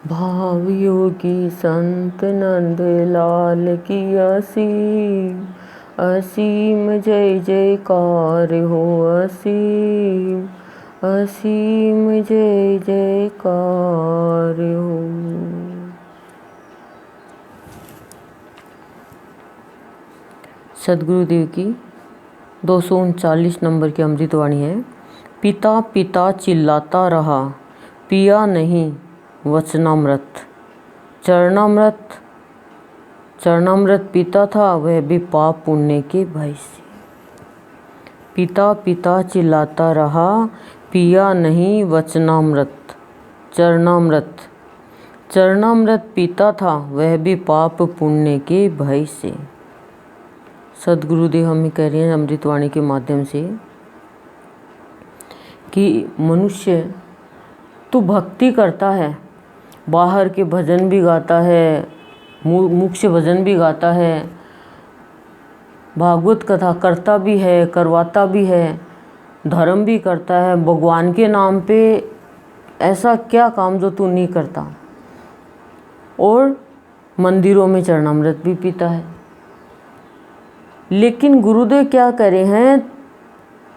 भाव योगी संत नंद लाल की असीम असीम जय जयकार हो। असीम असीम जय जयकार हो। सदगुरुदेव की 239 नंबर की अमृतवाणी है। पिता पिता चिल्लाता रहा, पिया नहीं वचनामृत। चरणामृत चरणामृत पीता था, वह भी पाप पुण्य के भय से। पिता पिता चिल्लाता रहा, पिया नहीं वचनामृत। चरणामृत चरणामृत पीता था, वह भी पाप पुण्य के भय से। सदगुरुदेव हमें कह रहे हैं अमृतवाणी के माध्यम से कि मनुष्य तू भक्ति करता है, बाहर के भजन भी गाता है, मुख से भजन भी गाता है, भागवत कथा करता भी है, करवाता भी है, धर्म भी करता है, भगवान के नाम पे ऐसा क्या काम जो तू नहीं करता, और मंदिरों में चरणामृत भी पीता है। लेकिन गुरुदेव क्या करे हैं,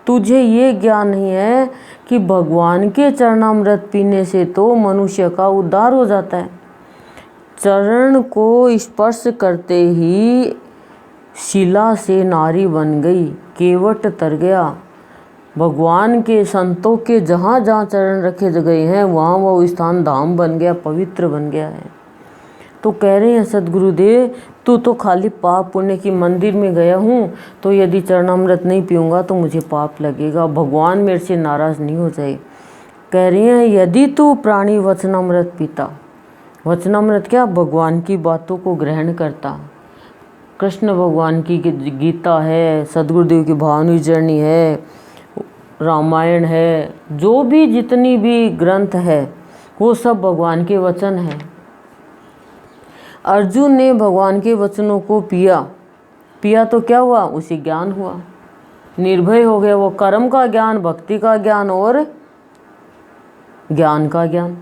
तुझे ये ज्ञान नहीं है कि भगवान के चरणामृत पीने से तो मनुष्य का उद्धार हो जाता है। चरण को स्पर्श करते ही शिला से नारी बन गई, केवट तर गया। भगवान के संतों के जहाँ जहाँ चरण रखे गए हैं वहाँ वो स्थान धाम बन गया, पवित्र बन गया है। तो कह रहे हैं सदगुरुदेव, तू तो खाली पाप पुण्य की मंदिर में गया हूँ, तो यदि चरणामृत नहीं पीऊँगा तो मुझे पाप लगेगा, भगवान मेरे से नाराज़ नहीं हो जाए। कह रही हैं यदि तू प्राणी वचनामृत पीता, वचनामृत क्या, भगवान की बातों को ग्रहण करता, कृष्ण भगवान की गीता है, सदगुरुदेव की भावनी जर्नी है, रामायण है, जो भी जितनी भी ग्रंथ है वो सब भगवान के वचन हैं। अर्जुन ने भगवान के वचनों को पिया तो क्या हुआ, उसे ज्ञान हुआ, निर्भय हो गया। वो कर्म का ज्ञान, भक्ति का ज्ञान और ज्ञान का ज्ञान,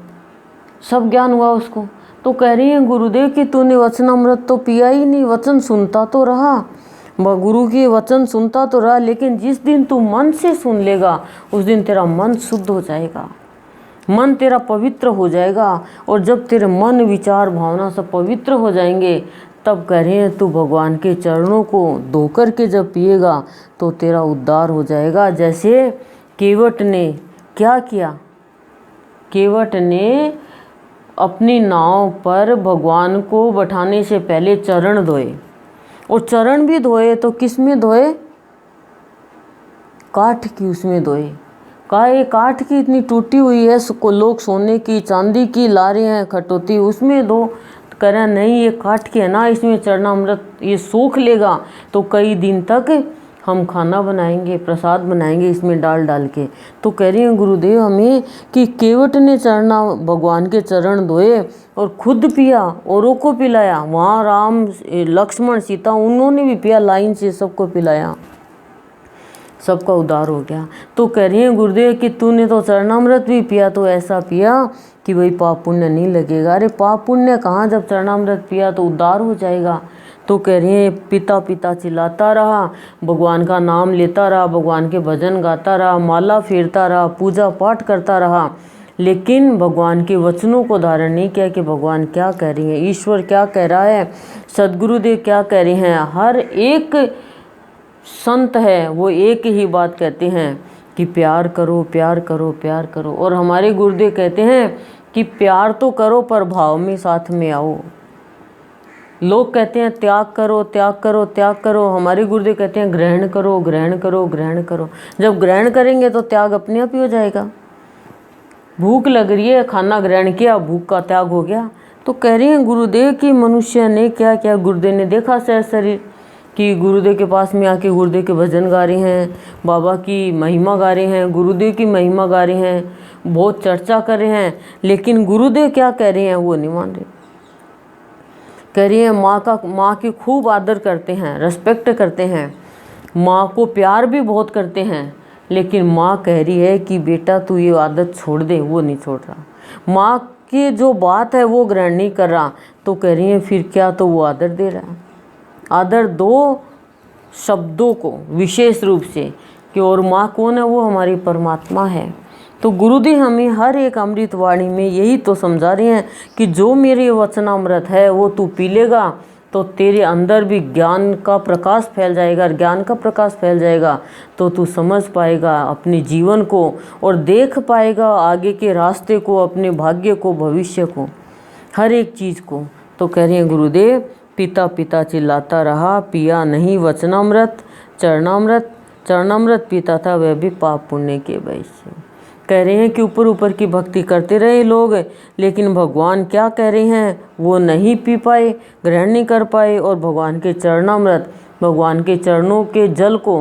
सब ज्ञान हुआ उसको। तो कह रही हैं गुरुदेव कि तूने वचनामृत तो पिया ही नहीं, वचन सुनता तो रहा, गुरु के वचन सुनता तो रहा, लेकिन जिस दिन तू मन से सुन लेगा उस दिन तेरा मन शुद्ध हो जाएगा, मन तेरा पवित्र हो जाएगा। और जब तेरे मन विचार भावना सब पवित्र हो जाएंगे, तब कह रहे हैं तू भगवान के चरणों को धोकर के जब पिएगा तो तेरा उद्धार हो जाएगा। जैसे केवट ने क्या किया, केवट ने अपनी नाव पर भगवान को बैठाने से पहले चरण धोए, और चरण भी धोए तो किस में धोए, काठ की उसमें धोए। कहा ये काठ की इतनी टूटी हुई है, लोग सोने की चांदी की ला रहे हैं खटोती, उसमें दो। कह रहे हैं नहीं ये काठ की है ना, इसमें चरणामृत ये सूख लेगा तो कई दिन तक हम खाना बनाएंगे, प्रसाद बनाएंगे इसमें डाल डाल के। तो कह रही हैं गुरुदेव हमें कि केवट ने चरना भगवान के चरण धोए और खुद पिया, औरों को पिलाया। वहाँ राम लक्ष्मण सीता उन्होंने भी पिया, लाइन से सबको पिलाया, सबका उद्धार हो गया। तो कह रही हैं गुरुदेव कि तूने तो चरणामृत भी पिया तो ऐसा पिया कि भाई पाप पुण्य नहीं लगेगा। अरे पाप पुण्य कहाँ, जब चरणामृत पिया तो उद्धार हो जाएगा। तो कह रही हैं पिता पिता चिल्लाता रहा, भगवान का नाम लेता रहा, भगवान के भजन गाता रहा, माला फेरता रहा, पूजा पाठ करता रहा, लेकिन भगवान के वचनों को धारण नहीं किया कि भगवान क्या कह रही हैं, ईश्वर क्या कह रहा है, सदगुरुदेव क्या कह रहे हैं। हर एक संत है वो एक ही बात कहते हैं कि प्यार करो प्यार करो प्यार करो। और हमारे गुरुदेव कहते हैं कि प्यार तो करो पर भाव में साथ में आओ। लोग कहते हैं त्याग करो त्याग करो त्याग करो, हमारे गुरुदेव कहते हैं ग्रहण करो ग्रहण करो ग्रहण करो। जब ग्रहण करेंगे तो त्याग अपने आप ही हो जाएगा। भूख लग रही है, खाना ग्रहण किया, भूख का त्याग हो गया। तो कह रही हैं गुरुदेव कि मनुष्य ने क्या क्या, गुरुदेव ने देखा शरीर कि गुरुदेव के पास में आके गुरुदेव के भजन गा रहे हैं, बाबा की महिमा गा रहे हैं, गुरुदेव की महिमा गा रहे हैं, बहुत चर्चा कर रहे हैं, लेकिन गुरुदेव क्या कह रहे हैं वो नहीं मान रहे। कह रही है माँ की खूब आदर करते हैं, रिस्पेक्ट करते हैं, माँ को प्यार भी बहुत करते हैं, लेकिन माँ कह रही है कि बेटा तू ये आदत छोड़ दे, वो नहीं छोड़ रहा। माँ की जो बात है वो ग्रहण नहीं कर रहा, तो कह रही है फिर क्या, तो वो आदर दे रहा है। आदर दो शब्दों को विशेष रूप से, कि और माँ कौन है, वो हमारी परमात्मा है। तो गुरुदेव हमें हर एक अमृत वाणी में यही तो समझा रहे हैं कि जो मेरे वचनामृत है वो तू पी लेगा तो तेरे अंदर भी ज्ञान का प्रकाश फैल जाएगा, ज्ञान का प्रकाश फैल जाएगा तो तू समझ पाएगा अपने जीवन को और देख पाएगा आगे के रास्ते को, अपने भाग्य को, भविष्य को, हर एक चीज़ को। तो कह रहे हैं गुरुदेव, पिता पिता चिल्लाता रहा, पिया नहीं वचनामृत, चरणामृत। चरणामृत पीता था, वह भी पाप पुण्य के भय से। कह रहे हैं कि ऊपर ऊपर की भक्ति करते रहे लोग, लेकिन भगवान क्या कह रहे हैं, वो नहीं पी पाए, ग्रहण नहीं कर पाए, और भगवान के चरणामृत, भगवान के चरणों के जल को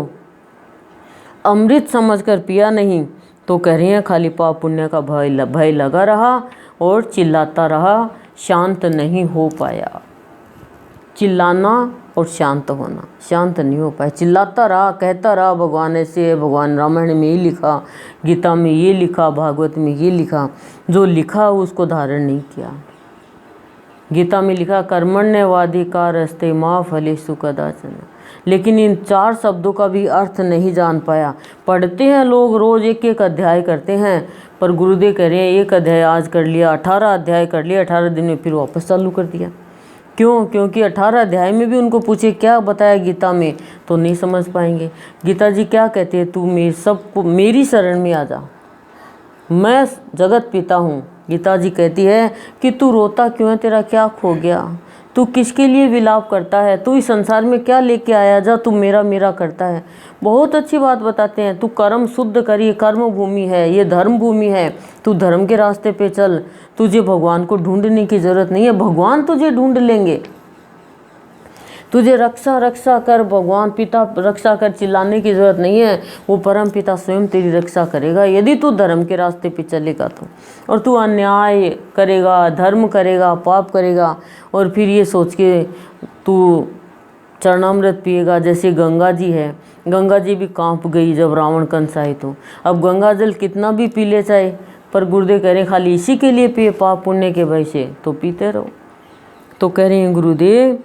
अमृत समझकर पिया नहीं। तो कह रहे हैं खाली पाप पुण्य का भय लगा रहा और चिल्लाता रहा, शांत नहीं हो पाया। चिल्लाना और शांत होना, शांत नहीं हो पाए, चिल्लाता रहा, कहता रहा भगवान ऐसे है, भगवान रामायण में ये लिखा, गीता में ये लिखा, भागवत में ये लिखा। जो लिखा उसको धारण नहीं किया। गीता में लिखा कर्मण्यवाधिकारस्ते मां फलेषु कदाचन, लेकिन इन 4 शब्दों का भी अर्थ नहीं जान पाया। पढ़ते हैं लोग, रोज एक एक अध्याय करते हैं, पर गुरुदेव कह रहे हैं एक अध्याय आज कर लिया, 18 अध्याय कर लिया, 18 दिन में फिर वापस चालू कर दिया। क्यों? क्योंकि 18 अध्याय में भी उनको पूछे क्या बताया गीता में, तो नहीं समझ पाएंगे। गीता जी क्या कहते हैं, तू मेरी शरण में आ जा, मैं जगत पिता हूँ। गीता जी कहती है कि तू रोता क्यों है, तेरा क्या खो गया, तू किसके लिए विलाप करता है, तू इस संसार में क्या लेके आया, जा तू मेरा मेरा करता है। बहुत अच्छी बात बताते हैं, तू कर्म शुद्ध कर, ये कर्म भूमि है, ये धर्म भूमि है, तू धर्म के रास्ते पे चल, तुझे भगवान को ढूंढने की ज़रूरत नहीं है, भगवान तुझे ढूंढ लेंगे। तुझे रक्षा रक्षा कर, भगवान पिता रक्षा कर चिल्लाने की ज़रूरत नहीं है, वो परम पिता स्वयं तेरी रक्षा करेगा यदि तू धर्म के रास्ते पे चलेगा तो। और तू अन्याय करेगा, धर्म करेगा, पाप करेगा, और फिर ये सोच के तू चरणामृत पिएगा। जैसे गंगा जी है, गंगा जी भी कांप गई जब रावण कंस आए, तो अब गंगा जल कितना भी पी ले चाहे, पर गुरुदेव कह रहे हैं खाली इसी के लिए पिए, पाप पुण्य के भय से, तो पीते रहो। तो कह रहे हैं गुरुदेव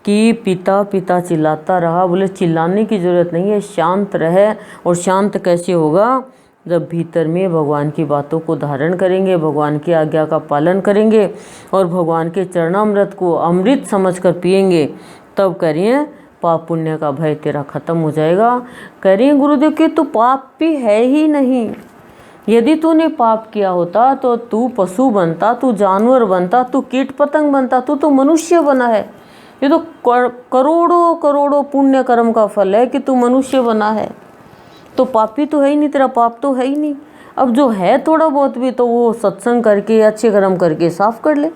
कि पिता पिता चिल्लाता रहा, बोले चिल्लाने की ज़रूरत नहीं है, शांत रहे। और शांत कैसे होगा, जब भीतर में भगवान की बातों को धारण करेंगे, भगवान की आज्ञा का पालन करेंगे और भगवान के चरणामृत को अमृत समझकर पिएंगे, तब करिए पाप पुण्य का भय तेरा खत्म हो जाएगा। करिए गुरुदेव कि तू पापी है ही नहीं, यदि तूने पाप किया होता तो तू पशु बनता, तू जानवर बनता, तू कीट पतंग बनता, तू तो मनुष्य बना है। ये तो करोड़ों करोड़ों पुण्य कर्म का फल है कि तू मनुष्य बना है, तो पापी तो है ही नहीं, तेरा पाप तो है ही नहीं। अब जो है थोड़ा बहुत भी, तो वो सत्संग करके अच्छे कर्म करके साफ कर ले।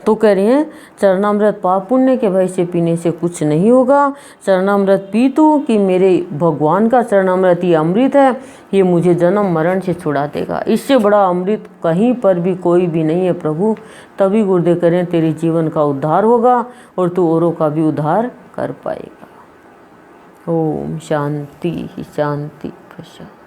तो कह रहे हैं चरणामृत पाप पुण्य के भय से पीने से कुछ नहीं होगा। चरणामृत पी तू कि मेरे भगवान का चरणामृत ये अमृत है, ये मुझे जन्म मरण से छुड़ा देगा। इससे बड़ा अमृत कहीं पर भी कोई भी नहीं है प्रभु। तभी गुरुदेव करें तेरे जीवन का उद्धार होगा और तू औरों का भी उद्धार कर पाएगा। ओम शांति शांति प्रशांति।